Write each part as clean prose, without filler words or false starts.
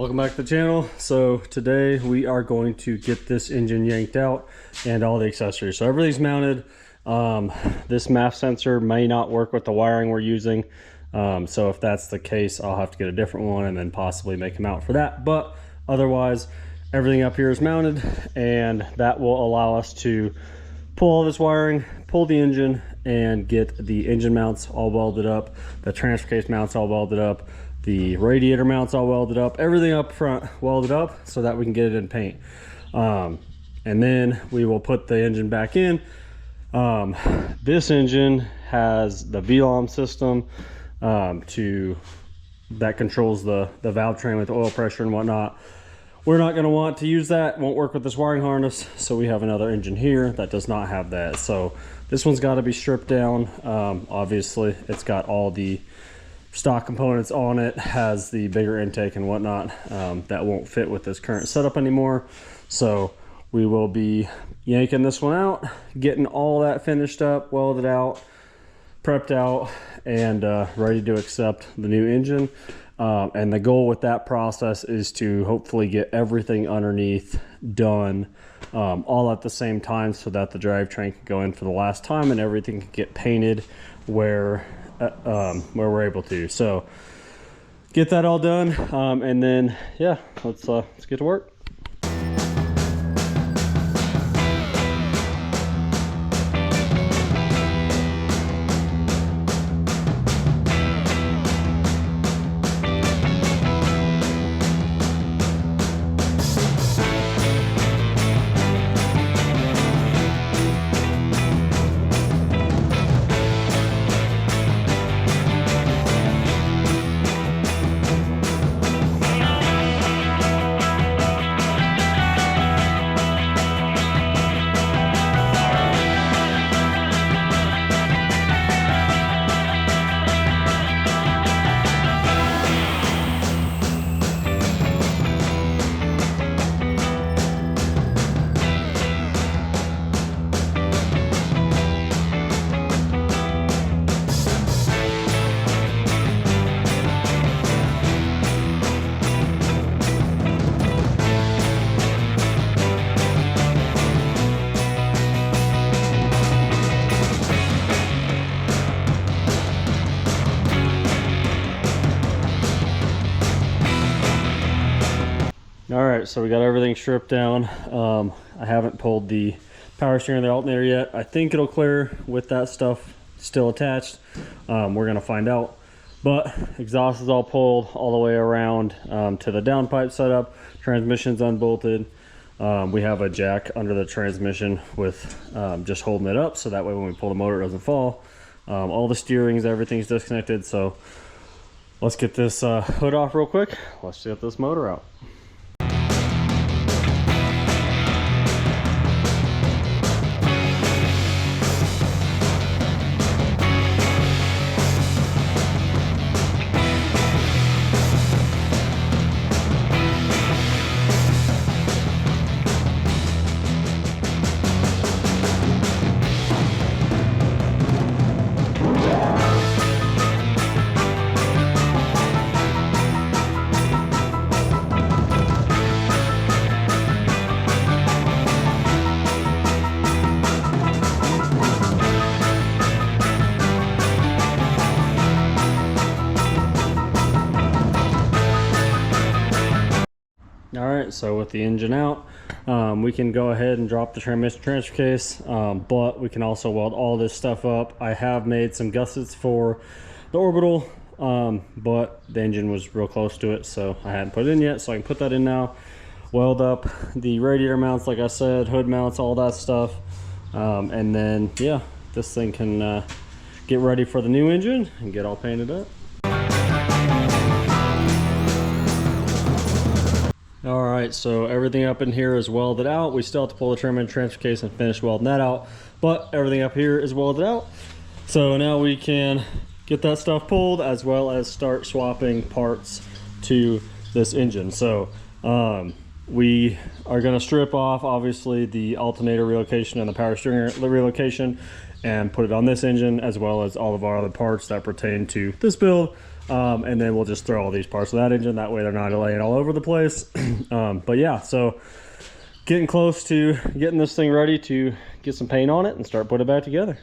Welcome back to the channel. So today we are going to get this engine yanked out and all the accessories. So everything's mounted. This MAF sensor may not work with the wiring we're using. So if that's the case, I'll have to get a different one and then possibly make a mount for that. But otherwise, everything up here is mounted, and that will allow us to pull all this wiring, pull the engine, and get the engine mounts all welded up, the transfer case mounts all welded up, the radiator mounts all welded up, everything up front welded up so that we can get it in paint. And then we will put the engine back in. This engine has the VLOM system that controls the valve train with oil pressure and whatnot. We're not going to want to use that. It won't work with this wiring harness, so we have another engine here that does not have that. So this one's got to be stripped down. Obviously it's got all the stock components on it, has the bigger intake and whatnot, that won't fit with this current setup anymore. So we will be yanking this one out, getting all that finished up, welded out, prepped out, and ready to accept the new engine. And the goal with that process is to hopefully get everything underneath done all at the same time, so that the drivetrain can go in for the last time and everything can get painted where we're able to. So get that all done, and then yeah, let's get to work. All right, so we got everything stripped down. I haven't pulled the power steering of the alternator yet. I think it'll clear with that stuff still attached. We're gonna find out. But exhaust is all pulled all the way around to the downpipe setup. Transmission's unbolted. We have a jack under the transmission with just holding it up, so that way when we pull the motor it doesn't fall. All the steerings, everything's disconnected. So let's get this hood off real quick. Let's get this motor out. All right, so with the engine out, we can go ahead and drop the transmission transfer case, but we can also weld all this stuff up. I have made some gussets for the orbital, but the engine was real close to it, so I hadn't put it in yet, so I can put that in now. Weld up the radiator mounts, like I said, hood mounts, all that stuff, and then yeah, this thing can get ready for the new engine and get all painted up. All right, so everything up in here is welded out. We still have to pull the trim and transfer case and finish welding that out, but everything up here is welded out. So now we can get that stuff pulled, as well as start swapping parts to this engine. So we are going to strip off obviously the alternator relocation and the power steering relocation, and put it on this engine, as well as all of our other parts that pertain to this build. And then we'll just throw all these parts of that engine, that way they're not laying all over the place. But yeah, so getting close to getting this thing ready to get some paint on it and start putting it back together.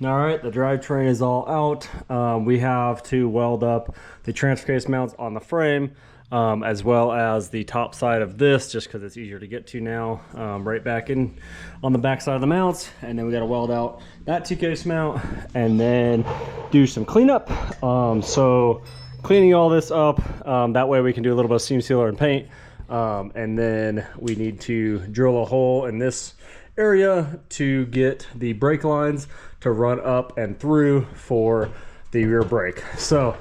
All right, the drivetrain is all out. We have to weld up the transfer case mounts on the frame, as well as the top side of this, just because it's easier to get to now, right back in on the back side of the mounts. And then we got to weld out that T-case mount and then do some cleanup. So cleaning all this up, that way we can do a little bit of seam sealer and paint. And then we need to drill a hole in this area to get the brake lines to run up and through for the rear brake. So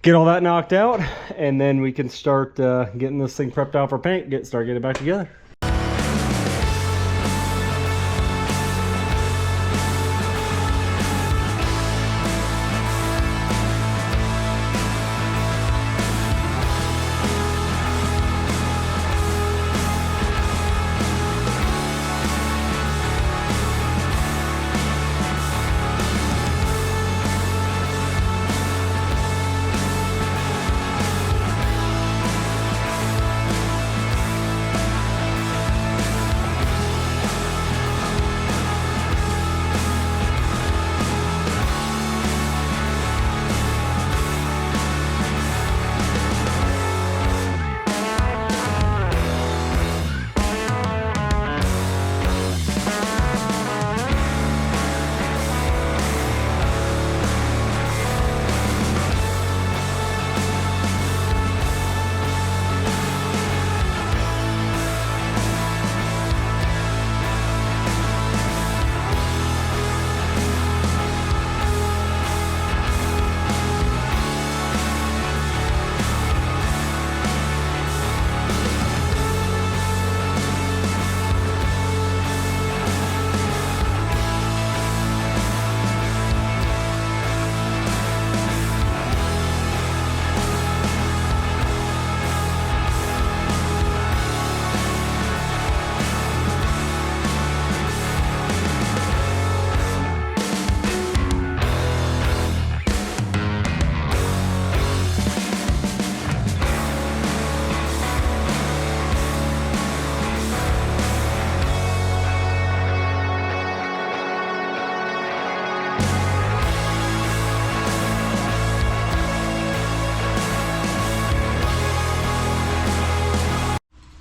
get all that knocked out, and then we can start getting this thing prepped out for paint, start getting it back together.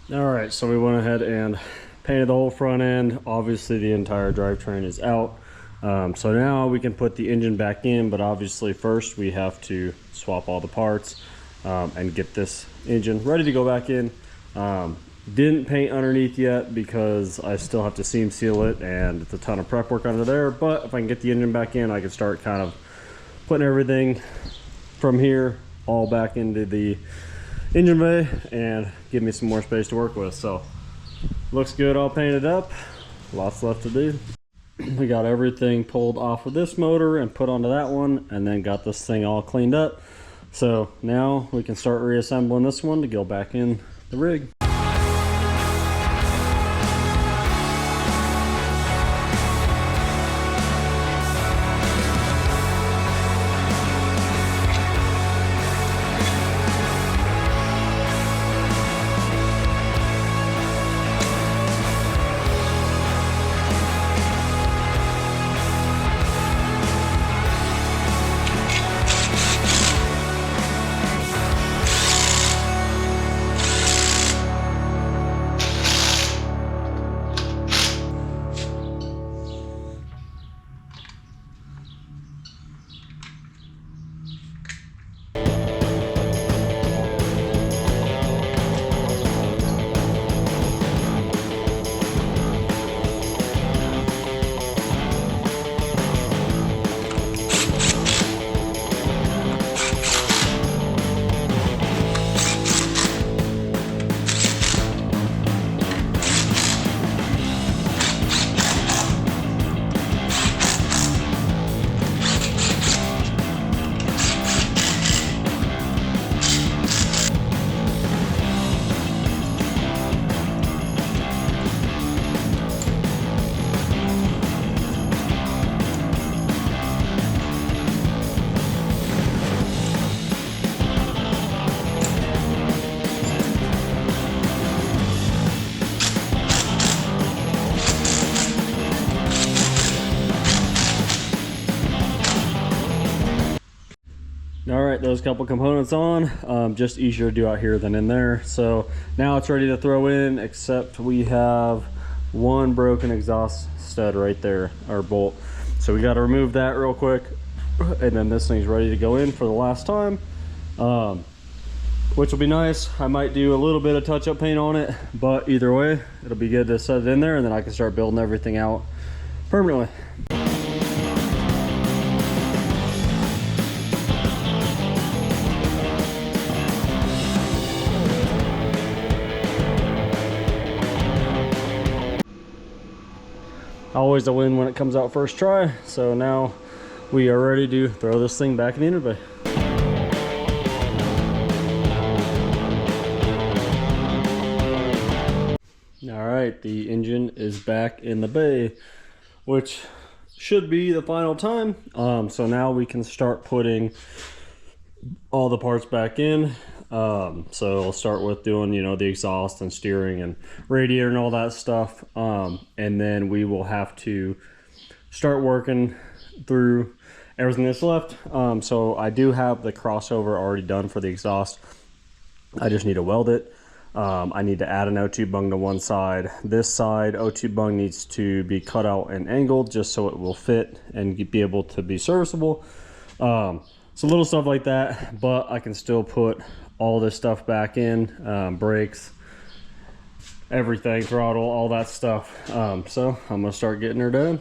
Alright, so we went ahead and painted the whole front end. Obviously the entire drivetrain is out. So now we can put the engine back in, but obviously first we have to swap all the parts and get this engine ready to go back in. Didn't paint underneath yet because I still have to seam seal it and it's a ton of prep work under there, but if I can get the engine back in, I can start kind of putting everything from here all back into the engine bay and give me some more space to work with. So looks good all painted up, lots left to do. We got everything pulled off of this motor and put onto that one, and then got this thing all cleaned up. So now we can start reassembling this one to go back in the rig. All right, those couple components on, just easier to do out here than in there. So now it's ready to throw in, except we have one broken exhaust stud right there, or bolt. So we got to remove that real quick, and then this thing's ready to go in for the last time, which will be nice. I might do a little bit of touch-up paint on it, but either way, it'll be good to set it in there, and then I can start building everything out permanently. Always a win when it comes out first try. So now we are ready to throw this thing back in the interbay. All right, the engine is back in the bay, which should be the final time. So now we can start putting all the parts back in. So I'll start with doing, you know, the exhaust and steering and radiator and all that stuff. And then we will have to start working through everything that's left. So I do have the crossover already done for the exhaust. I just need to weld it. I need to add an O2 bung to one side. This side O2 bung needs to be cut out and angled just so it will fit and be able to be serviceable. So little stuff like that, but I can still put all this stuff back in, brakes, everything, throttle, all that stuff. So I'm gonna start getting her done.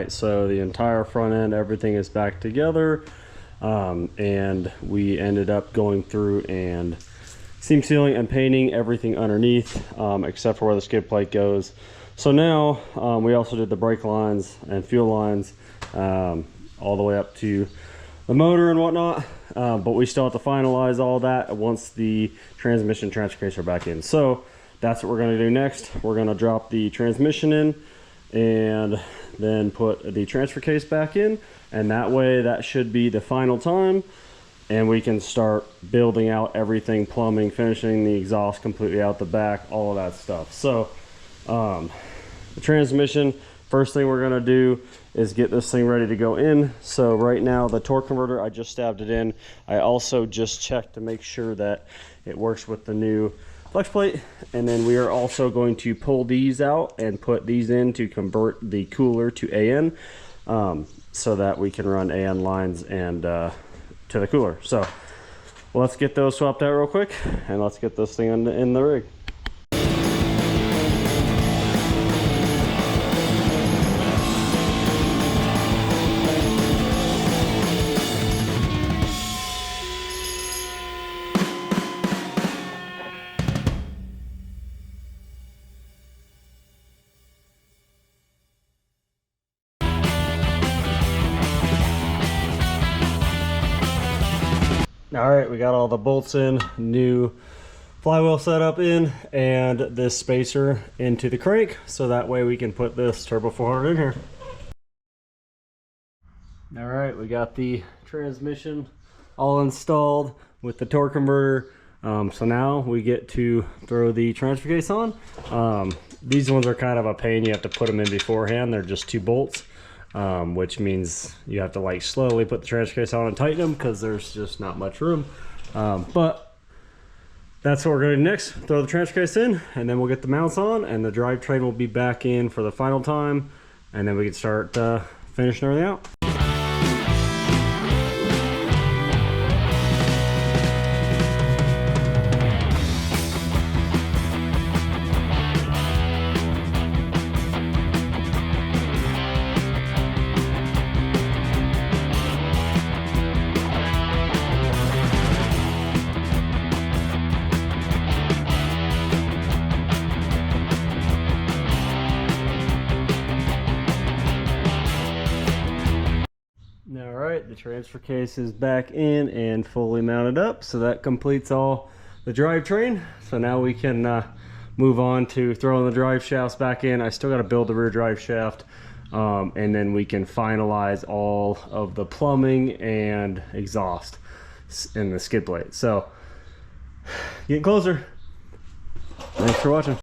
So the entire front end, everything is back together, and we ended up going through and seam sealing and painting everything underneath, except for where the skid plate goes. So now we also did the brake lines and fuel lines all the way up to the motor and whatnot, but we still have to finalize all that once the transmission transfer case are back in. So that's what we're going to do next. We're going to drop the transmission in and then put the transfer case back in, and that way that should be the final time, and we can start building out everything, plumbing, finishing the exhaust completely out the back, all of that stuff. So the transmission, first thing we're going to do is get this thing ready to go in. So right now the torque converter, I just stabbed it in. I also just checked to make sure that it works with the new flex plate, and then we are also going to pull these out and put these in to convert the cooler to AN, so that we can run AN lines and to the cooler. So let's get those swapped out real quick, and let's get this thing in the rig. All right, we got all the bolts in, new flywheel setup in and this spacer into the crank, so that way we can put this Turbo 400 in here. All right, we got the transmission all installed with the torque converter. So now we get to throw the transfer case on. These ones are kind of a pain. You have to put them in beforehand. They're just 2 bolts, which means you have to like slowly put the transfer case on and tighten them because there's just not much room. But that's what we're going to do next. Throw the transfer case in, and then we'll get the mounts on, and the drivetrain will be back in for the final time, and then we can start finishing everything out. Alright, the transfer case is back in and fully mounted up, so that completes all the drivetrain. So now we can move on to throwing the drive shafts back in. I still got to build the rear drive shaft, and then we can finalize all of the plumbing and exhaust in the skid plate. So, getting closer. Thanks for watching.